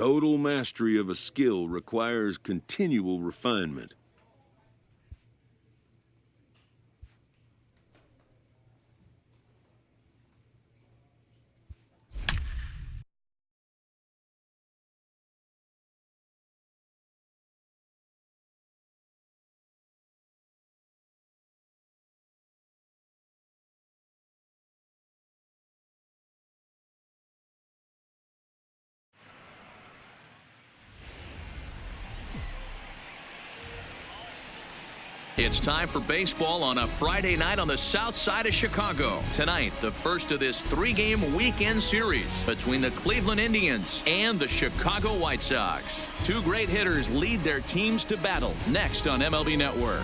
Total mastery of a skill requires continual refinement. It's time for baseball on a Friday night on the south side of Chicago. Tonight, the first of this three-game weekend series between the Cleveland Indians and the Chicago White Sox. Two great hitters lead their teams to battle next on MLB Network.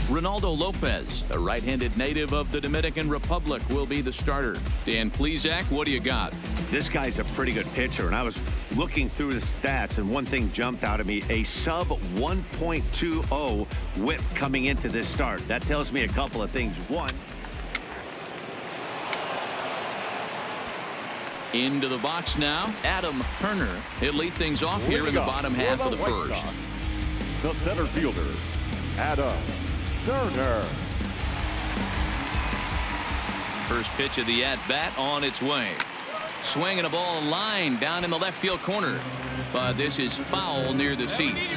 Ronaldo Lopez, a right-handed native of the Dominican Republic, will be the starter. Dan Plesac, what do you got? This guy's a pretty good pitcher, and I was looking through the stats, and one thing jumped out at me, a sub 1.20 whip coming into this start. That tells me a couple of things. One, into the box now, Adam Turner. He'll lead things off here in the bottom half of the first. The center fielder, Adam Turner. First pitch of the at-bat on its way. Swinging a ball line down in the left field corner. But this is foul near the seats.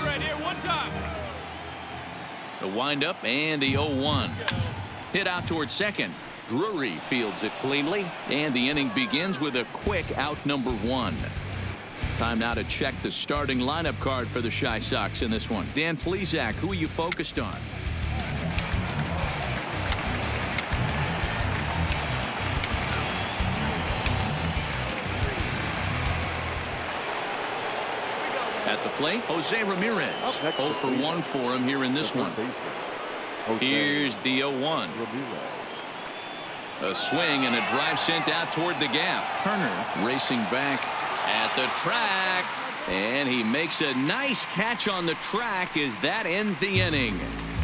The windup and the 0-1. Hit out towards second. Drury fields it cleanly. And the inning begins with a quick out number 1. Time now to check the starting lineup card for the Chi Sox in this one. Dan Plesac, who are you focused on? At the plate, Jose Ramirez. 0 for 1 for him here in this one. Here's the 0-1. A swing and a drive sent out toward the gap. Turner racing back at the track. And he makes a nice catch on the track as that ends the inning.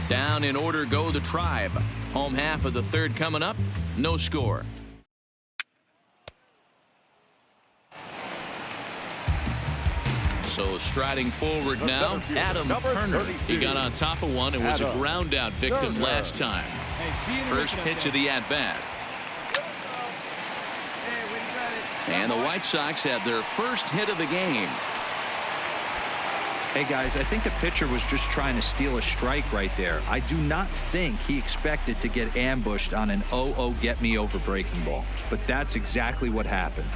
Down in order go the Tribe. Home half of the third coming up. No score. So striding forward now, Adam Turner. He got on top of one and was a ground out victim last time. First pitch of the at-bat. And the White Sox have their first hit of the game. Hey guys, I think the pitcher was just trying to steal a strike right there. I do not think he expected to get ambushed on an 0-0 get me over breaking ball, but that's exactly what happened.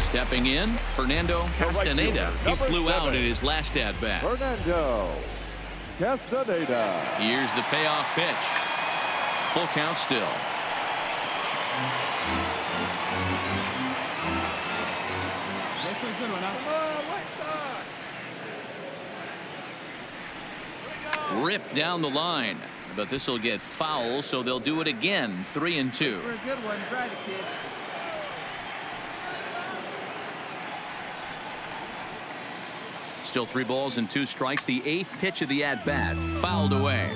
Stepping in, Fernando Castaneda. He flew out at his last at-bat. Fernando Castaneda. Here's the payoff pitch. Full count still. Ripped down the line, but this will get foul, so they'll do it again. 3-2. For a good one, try the kid. Still 3 balls and 2 strikes. The 8th pitch of the at-bat fouled away.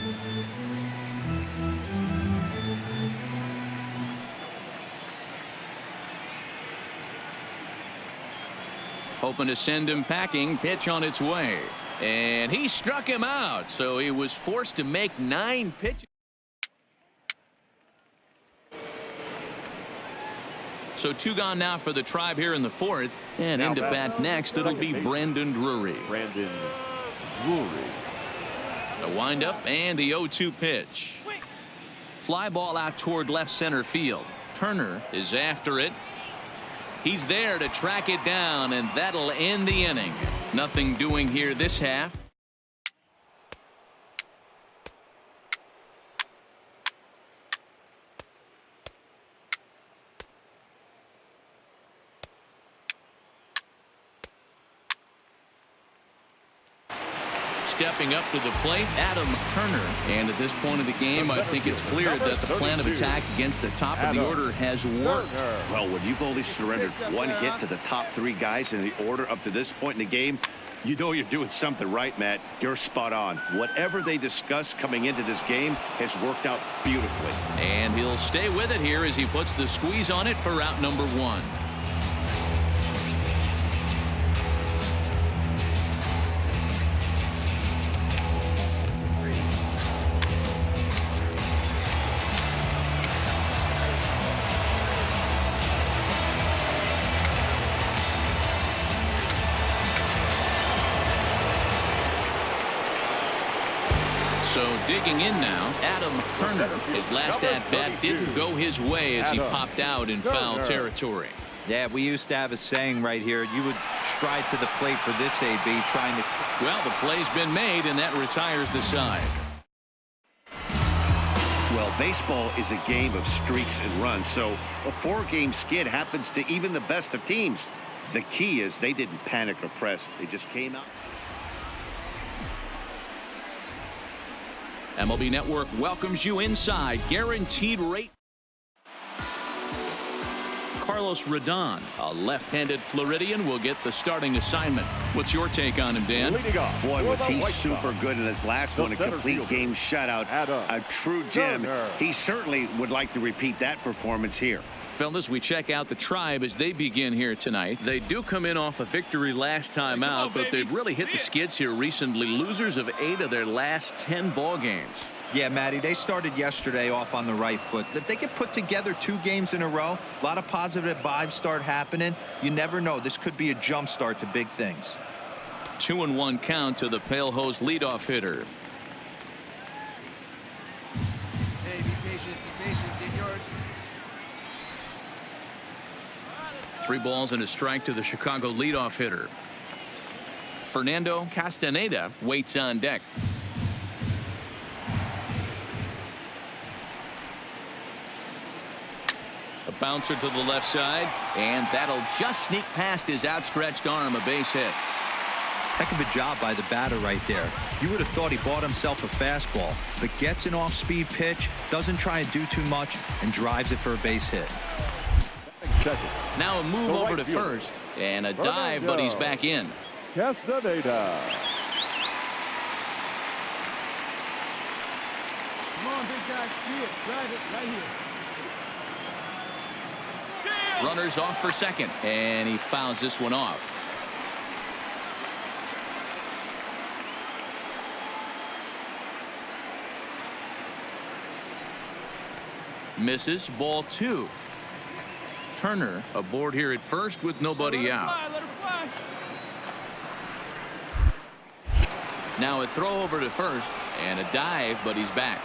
Hoping to send him packing. Pitch on its way. And he struck him out. So he was forced to make 9 pitches. So 2 gone now for the Tribe here in the 4th. And into bat next, it'll be Brandon Drury. Brandon Drury. The windup and the 0-2 pitch. Fly ball out toward left center field. Turner is after it. He's there to track it down, and that'll end the inning. Nothing doing here this half. Stepping up to the plate, Adam Turner. And at this point of the game, I think it's clear that the plan of attack against the top of the order has worked. well, when you've only surrendered 1 hit to the top 3 guys in the order up to this point in the game, You know you're doing something right, Matt. You're spot on. Whatever they discussed coming into this game has worked out beautifully. And he'll stay with it here as he puts the squeeze on it for out number 1. So digging in now, Adam Turner. His last at-bat didn't go his way as he popped out in foul territory. Yeah, we used to have a saying right here. You would stride to the plate for this AB trying to... Well, the play's been made, and that retires the side. Well, baseball is a game of streaks and runs, so a 4-game skid happens to even the best of teams. The key is they didn't panic or press. They just came out. MLB Network welcomes you inside. Guaranteed rate. Carlos Rodon, a left-handed Floridian, will get the starting assignment. What's your take on him, Dan? Boy, was he super good in his last one. A complete game shutout. A true gem. He certainly would like to repeat that performance here. Fellas, we check out the Tribe as they begin here tonight. They do come in off a victory last time out, but they've really hit the skids here recently. Losers of 8 of their last 10 ball games. Yeah, Matty, they started yesterday off on the right foot. If they could put together 2 games in a row, a lot of positive vibes start happening. You never know. This could be a jump start to big things. 2-1 count to the Pale Hose leadoff hitter. Hey, be patient, get yours. 3 balls and a strike to the Chicago leadoff hitter. Fernando Castaneda waits on deck. A bouncer to the left side, and that'll just sneak past his outstretched arm, a base hit. Heck of a job by the batter right there. You would have thought he bought himself a fastball, but gets an off-speed pitch, doesn't try and do too much, and drives it for a base hit. Now a move over to first, and a dive, but he's back in. Castaneda. Come on, big guy, see it, drive it right here. Runners off for second, and he fouls this one off. Misses, ball 2. Turner aboard here at first with nobody out. Let her fly. Now a throw over to first, and a dive, but he's back.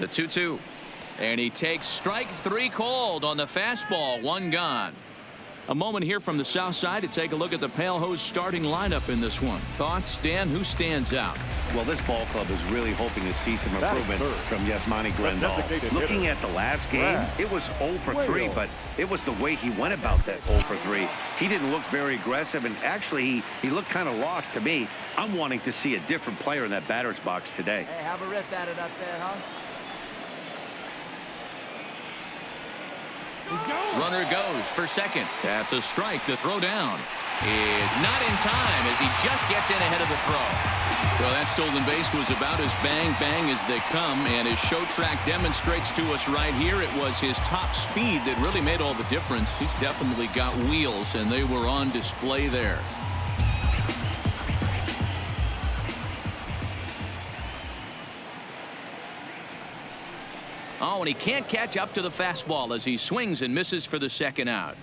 The 2-2, and he takes strike 3 called on the fastball. 1 gone. A moment here from the south side to take a look at the Pale Hose starting lineup in this one. Thoughts, Dan? Who stands out? Well, this ball club is really hoping to see some improvement from Yasmani Grandal. Looking at the last game, it was 0 for 3, but it was the way he went about that 0 for 3. He didn't look very aggressive, and actually he looked kind of lost to me. I'm wanting to see a different player in that batter's box today. Hey, have a rip at it up there, huh? Runner goes for second. That's a strike. The throw down is not in time as he just gets in ahead of the throw. Well, that stolen base was about as bang as they come, and his show track demonstrates to us right here it was his top speed that really made all the difference. He's definitely got wheels, and they were on display there. Oh, and he can't catch up to the fastball as he swings and misses for the second out.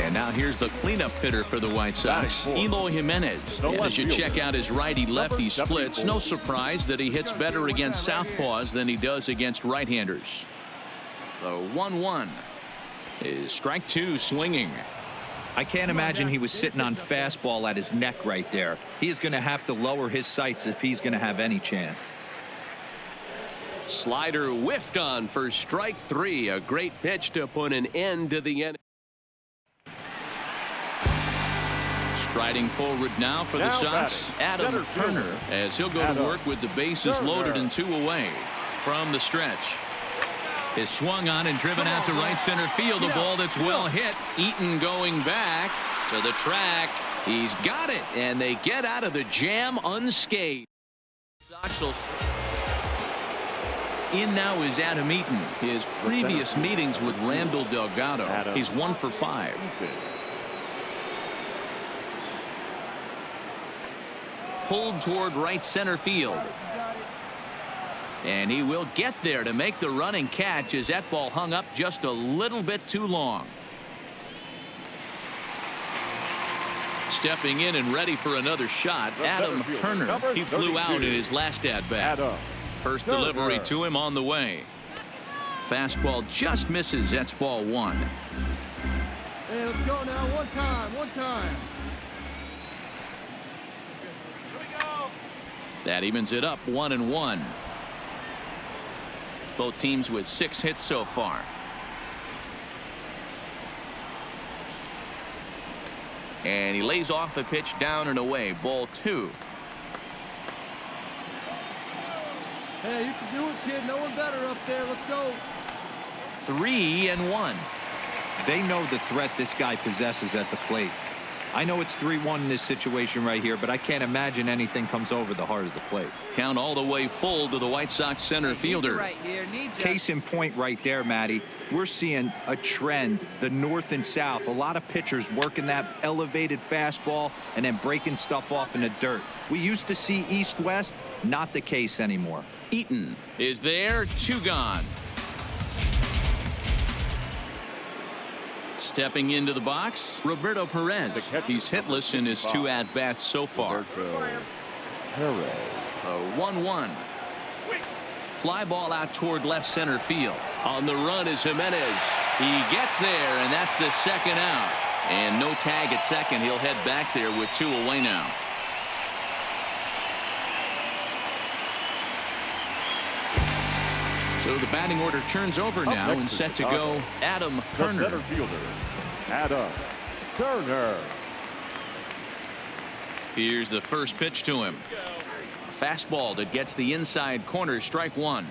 And now here's the cleanup hitter for the White Sox, Eloy Jimenez. And as you check out his righty-lefty splits, no surprise that he hits better against southpaws than he does against right-handers. The 1-1 is strike 2 swinging. I can't imagine he was sitting on fastball at his neck right there. He is going to have to lower his sights if he's going to have any chance. Slider whiffed on for strike 3. A great pitch to put an end to the inning. Striding forward now for the Sox, Adam Turner, as he'll go to work with the bases loaded and 2 away from the stretch. Is swung on and driven out to right center field. A ball that's well hit. Eaton going back to the track. He's got it, and they get out of the jam unscathed. Sox will... In now is Adam Eaton. His previous meetings with Randall Delgado, he's 1 for 5. Pulled toward right center field. And he will get there to make the running catch as that ball hung up just a little bit too long. Stepping in and ready for another shot, Adam Turner. He flew out in his last at-bat. First delivery to him on the way. Fastball just misses. That's ball 1. Hey, let's go now. One time. Here we go. That evens it up 1-1. Both teams with 6 hits so far. And he lays off a pitch down and away. Ball 2. Hey, you can do it, kid. No one better up there. Let's go. 3-1. They know the threat this guy possesses at the plate. I know it's 3-1 in this situation right here, but I can't imagine anything comes over the heart of the plate. Count all the way full to the White Sox center fielder. Right here. Case in point right there, Matty. We're seeing a trend, the north and south. A lot of pitchers working that elevated fastball and then breaking stuff off in the dirt. We used to see east-west, not the case anymore. Eaton is there, 2 gone. Stepping into the box, Roberto Perez. He's hitless in his 2 at-bats so far. A 1-1. Fly ball out toward left center field. On the run is Jimenez. He gets there, and that's the 2nd out. And no tag at second. He'll head back there with 2 away now. So the batting order turns over now and set to go Adam Turner. Center fielder, Adam Turner. Here's the first pitch to him. Fastball that gets the inside corner, strike 1.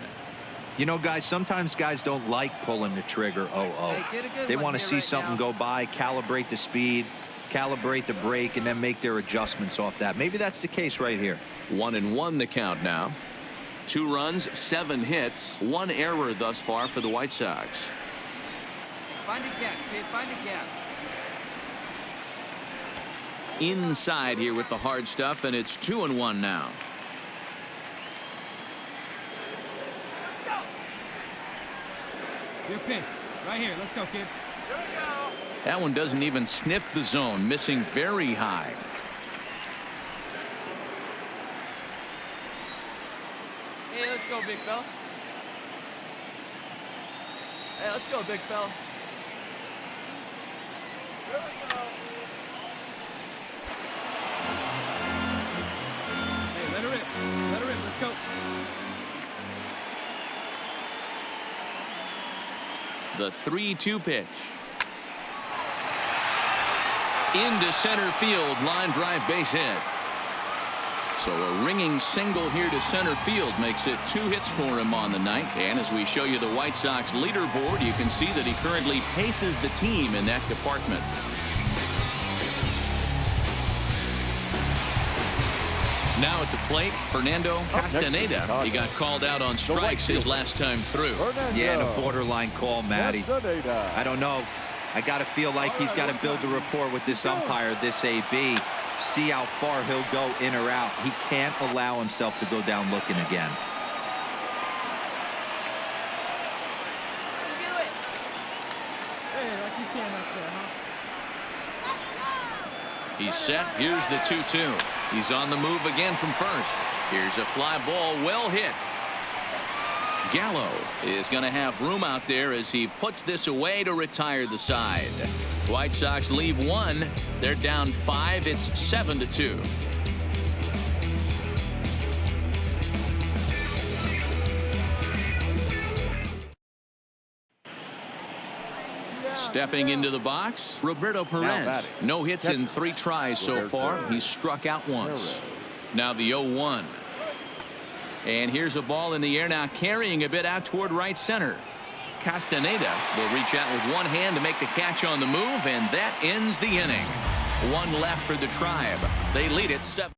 You know, guys, sometimes guys don't like pulling the trigger 0-0. They want to see something go by, calibrate the speed, calibrate the brake, and then make their adjustments off that. Maybe that's the case right here. 1-1 the count now. 2 runs, 7 hits, 1 error thus far for the White Sox. Find a gap, kid. Find a gap. Inside here with the hard stuff, and it's 2-1 now. Your pitch. Right here. Let's go, kid. Here we go. That one doesn't even sniff the zone, missing very high. Hey, let's go, big fella. Hey, let's go, big fella. Here we go. Hey, let her rip. Let her rip. Let's go. The 3-2 pitch. Into center field, line drive, base hit. So a ringing single here to center field makes it 2 hits for him on the night. And as we show you the White Sox leaderboard, you can see that he currently paces the team in that department. Now at the plate, Fernando Castaneda. He got called out on strikes his last time through. Yeah, and a borderline call, Matty. I don't know. I got to feel like he's got to build a rapport with this umpire, this AB. See how far he'll go in or out. He can't allow himself to go down looking again. He's set. Here's the 2-2. He's on the move again from first. Here's a fly ball, well hit. Gallo is going to have room out there as he puts this away to retire the side. White Sox leave 1. They're down 5. It's 7-2. Stepping into the box, Roberto Perez. No hits in 3 tries so far. He's struck out once. Now the 0-1. And here's a ball in the air now, carrying a bit out toward right center. Castaneda will reach out with one hand to make the catch on the move, and that ends the inning. One left for the Tribe. They lead it 7.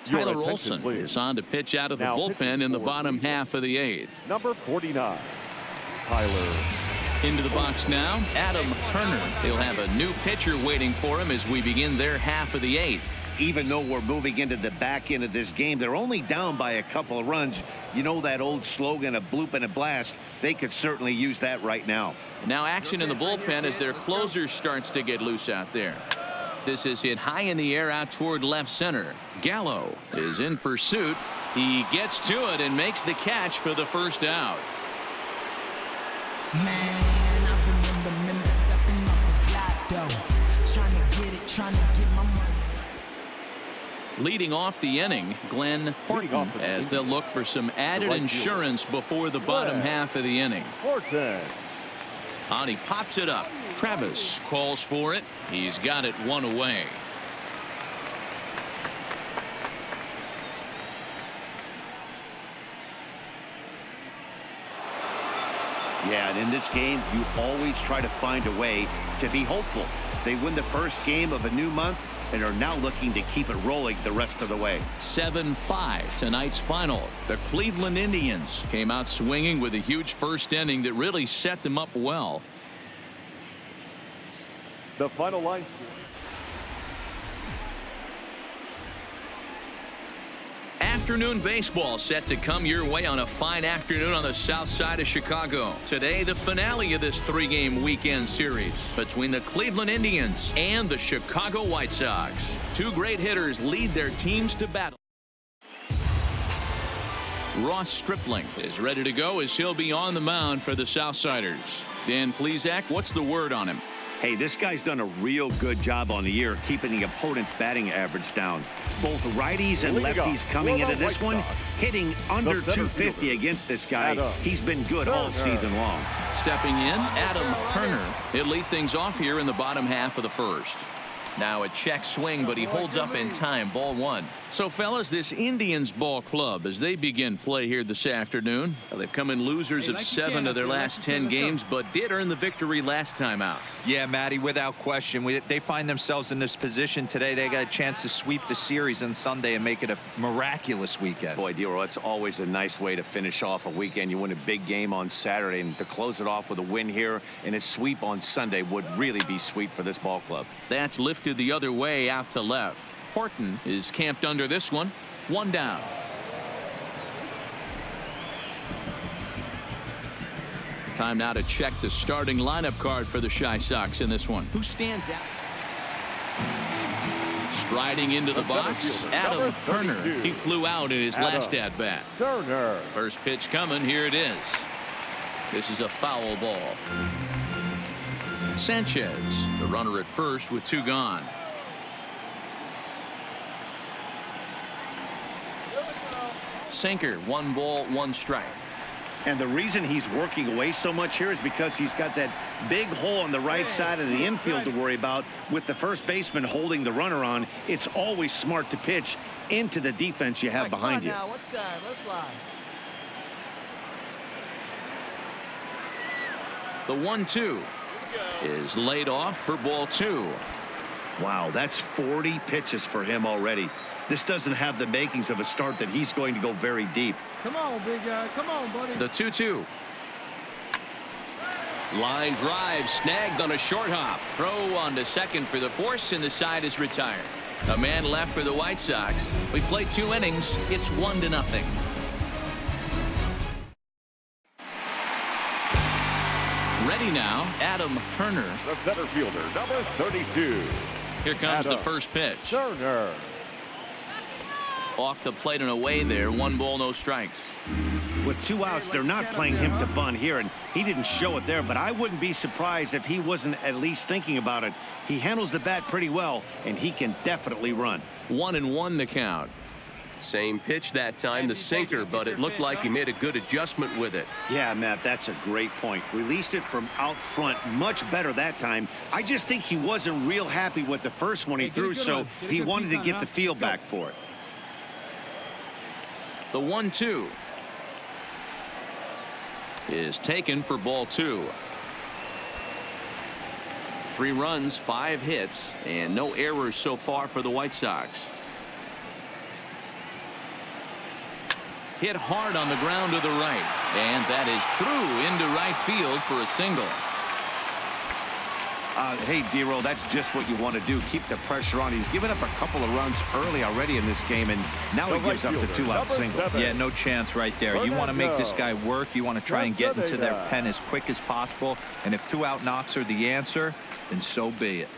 Tyler Olson is on to pitch out of the bullpen in the bottom half of the 8th. Number 49, Tyler. Into the box now, Adam Turner. He'll have a new pitcher waiting for him as we begin their half of the 8th. Even though we're moving into the back end of this game, they're only down by a couple of runs. You know that old slogan, a bloop and a blast. They could certainly use that right now. Now action in the bullpen as their closer starts to get loose out there. This is hit high in the air out toward left center. Gallo is in pursuit. He gets to it and makes the catch for the first out. Man, I remember stepping up the block though. Trying to get it, trying to get my money. Leading off the inning, Glenn Horton, as they'll look for some added insurance before the bottom half of the inning. Horton. On he pops it up. Travis calls for it. He's got it one away. Yeah, and in this game, you always try to find a way to be hopeful. They win the first game of a new month and are now looking to keep it rolling the rest of the way. 7-5 tonight's final. The Cleveland Indians came out swinging with a huge first inning that really set them up well. The final line. Afternoon baseball set to come your way on a fine afternoon on the south side of Chicago. Today, the finale of this 3-game weekend series between the Cleveland Indians and the Chicago White Sox. 2 great hitters lead their teams to battle. Ross Stripling is ready to go as he'll be on the mound for the Southsiders. Dan Plesac, what's the word on him? Hey, this guy's done a real good job on the year keeping the opponent's batting average down. Both righties and lefties coming into this one hitting under 250 against this guy. He's been good all season long. Stepping in, Adam Turner. He'll lead things off here in the bottom half of the first. Now a check swing, but he holds up in time. Ball 1. So, fellas, this Indians ball club, as they begin play here this afternoon, they've come in losers of 7 of their last 10 games, but did earn the victory last time out. Yeah, Matty, without question. They find themselves in this position today. They got a chance to sweep the series on Sunday and make it a miraculous weekend. Boy, Dero, it's always a nice way to finish off a weekend. You win a big game on Saturday, and to close it off with a win here and a sweep on Sunday would really be sweet for this ball club. That's lifted the other way out to left. Horton is camped under this one. 1 down. Time now to check the starting lineup card for the Chi Sox in this one. Who stands out? Striding into the box, Adam Turner. He flew out in his last at-bat. Turner. First pitch coming. Here it is. This is a foul ball. Sanchez, the runner at first with 2 gone. Sinker, 1 ball, 1 strike. And the reason he's working away so much here is because he's got that big hole on the right side of the infield to worry about. With the first baseman holding the runner on, it's always smart to pitch into the defense you have behind you. What time? Let's fly. The 1-2 is laid off for ball 2. Wow, that's 40 pitches for him already. This doesn't have the makings of a start that he's going to go very deep. Come on, big guy. Come on, buddy. The 2-2. Line drive snagged on a short hop. Throw on to second for the force, and the side is retired. A man left for the White Sox. We played 2 innings. It's 1-0. Ready now, Adam Turner. The center fielder, number 32. Here comes the first pitch. Turner. Off the plate and away there. 1 ball, no strikes. With 2 outs, they're not playing him to bunt here, and he didn't show it there, but I wouldn't be surprised if he wasn't at least thinking about it. He handles the bat pretty well, and he can definitely run. 1-1 the count. Same pitch that time, the sinker, but it looked like he made a good adjustment with it. Yeah, Matt, that's a great point. Released it from out front much better that time. I just think he wasn't real happy with the first one he threw, so he wanted to get the feel back for it. The 1-2 is taken for ball 2. 3 runs, 5 hits, and no errors so far for the White Sox. Hit hard on the ground to the right, and that is through into right field for a single. Hey, D-Roll, that's just what you want to do. Keep the pressure on. He's given up a couple of runs early already in this game, and now he gives up the 2-out single. Yeah, no chance right there. You want to make this guy work. You want to try and get into their pen as quick as possible, and if 2-out knocks are the answer, then so be it.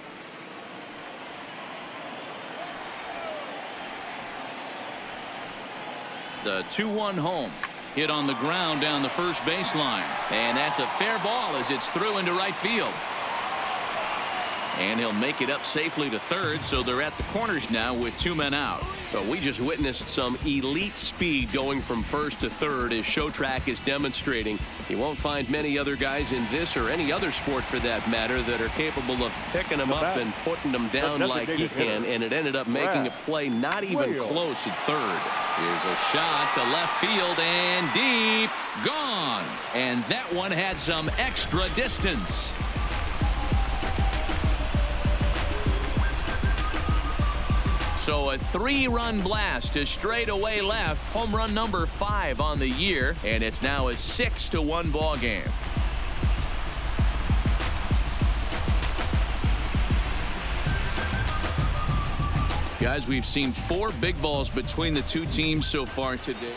The 2-1 home. Hit on the ground down the first baseline. And that's a fair ball as it's through into right field. And he'll make it up safely to third, so they're at the corners now with 2 men out. But we just witnessed some elite speed going from first to third, as Showtrack is demonstrating. You won't find many other guys in this or any other sport for that matter that are capable of picking them up and putting them down like he can, and it ended up making a play not even close at third. Here's a shot to left field and deep, gone. And that one had some extra distance. So a 3-run blast to straightaway left, home run number 5 on the year, and it's now a 6-1 ball game. Guys, we've seen 4 big balls between the two teams so far today.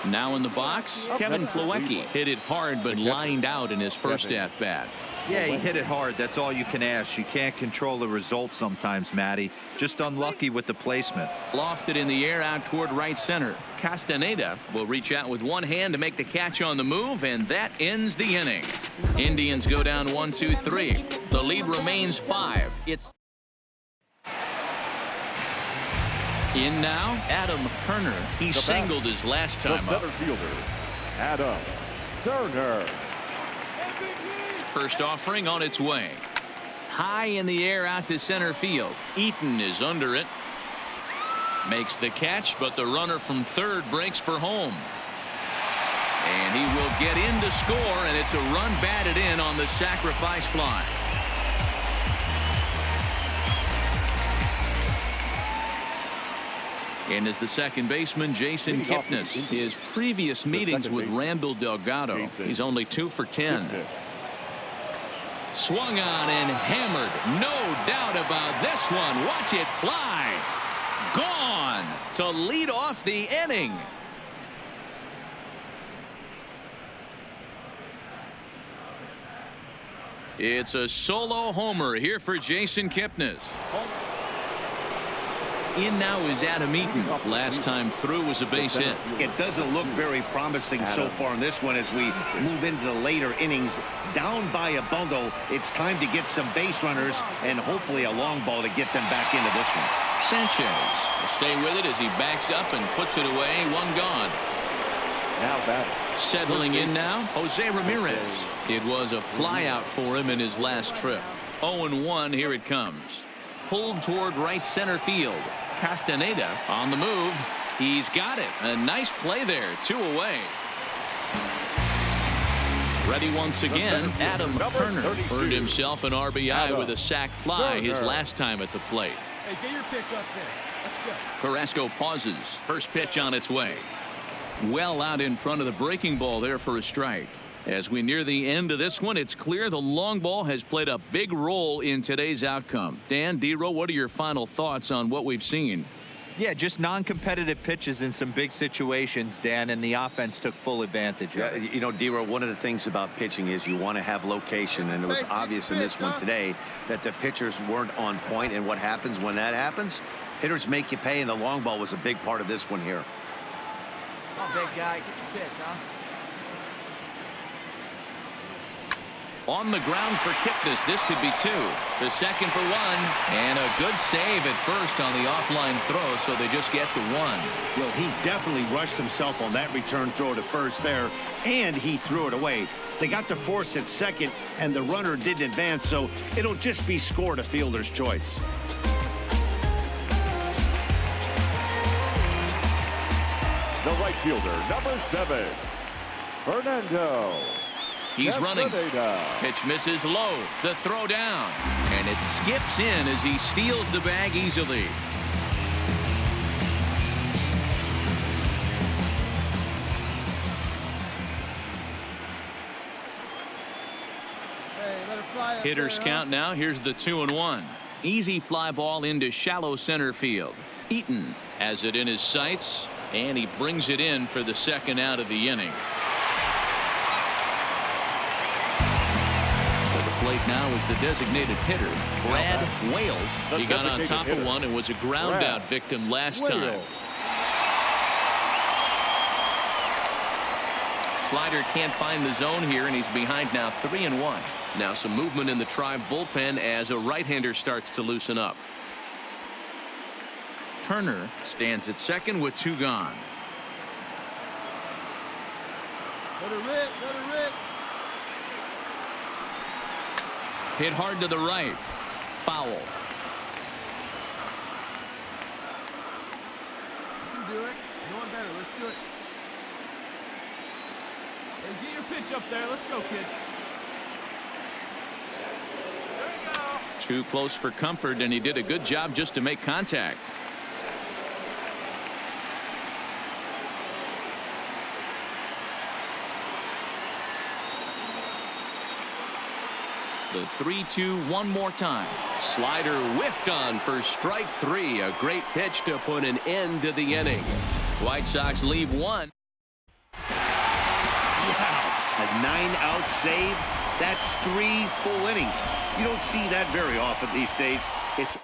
Now in the box, Kevin Plawecki hit it hard but lined out in his first at-bat. Yeah, he hit it hard. That's all you can ask. You can't control the result sometimes, Matty. Just unlucky with the placement. Lofted in the air out toward right center. Castaneda will reach out with one hand to make the catch on the move, and that ends the inning. Indians go down 1-2-3. The lead remains 5. It's in now, Adam Turner. He singled his last time up. Center fielder, Adam Turner. First offering on its way. High in the air out to center field. Eaton is under it. Makes the catch, but the runner from third breaks for home. And he will get in to score, and it's a run batted in on the sacrifice fly. And as the second baseman, Jason Kipnis. His previous meetings with Randall Delgado, he's only 2 for 10. Swung on and hammered. No doubt about this one. Watch it fly. Gone to lead off the inning. It's a solo homer here for Jason Kipnis. In now is Adam Eaton. Last time through was a base hit. It doesn't look very promising so far in this one as we move into the later innings. Down by a bundle, it's time to get some base runners and hopefully a long ball to get them back into this one. Sanchez will stay with it as he backs up and puts it away. 1 gone. Now back. Settling in now, Jose Ramirez. It was a fly out for him in his last trip. 0-1, here it comes. Pulled toward right center field. Castaneda on the move. He's got it. A nice play there. 2 away. Ready once again, Adam Turner earned himself an RBI with a sac fly his last time at the plate. Hey, get your pitch up there. That's good. Carrasco pauses. First pitch on its way. Well out in front of the breaking ball there for a strike. As we near the end of this one, it's clear the long ball has played a big role in today's outcome. Dan, D-Roll, what are your final thoughts on what we've seen? Yeah, just non-competitive pitches in some big situations, Dan, and the offense took full advantage of it. You know, D-Roll, one of the things about pitching is you want to have location, and it was obvious in this one today that the pitchers weren't on point, and what happens when that happens? Hitters make you pay, and the long ball was a big part of this one here. Come on, big guy, get your pitch, huh? On the ground for Kipnis. This could be 2. The second for 1. And a good save at first on the offline throw, so they just get to 1. Well, he definitely rushed himself on that return throw to first there, and he threw it away. They got the force at second, and the runner didn't advance, so it'll just be scored a fielder's choice. The right fielder, number 7, Fernando. He's running. Castaneda. Pitch misses low. The throw down. And it skips in as he steals the bag easily. Hey, let it fly up Hitters there, count now. Here's the 2-1. Easy fly ball into shallow center field. Eaton has it in his sights, and he brings it in for the second out of the inning. Plate now is the designated hitter, Brad Wales. He got on top of one and was a ground out victim last time. Slider can't find the zone here, and he's behind now 3-1. Now some movement in the Tribe bullpen as a right-hander starts to loosen up. Turner stands at second with 2 gone. Let it rip, let it rip. Hit hard to the right. Foul. You can do it. No one better. Let's do it. Hey, get your pitch up there. Let's go, kid. There you go. Too close for comfort, and he did a good job just to make contact. The 3-2 one more time. Slider whiffed on for strike 3. A great pitch to put an end to the inning. White Sox leave 1. Wow. A 9-out save. That's 3 full innings. You don't see that very often these days. It's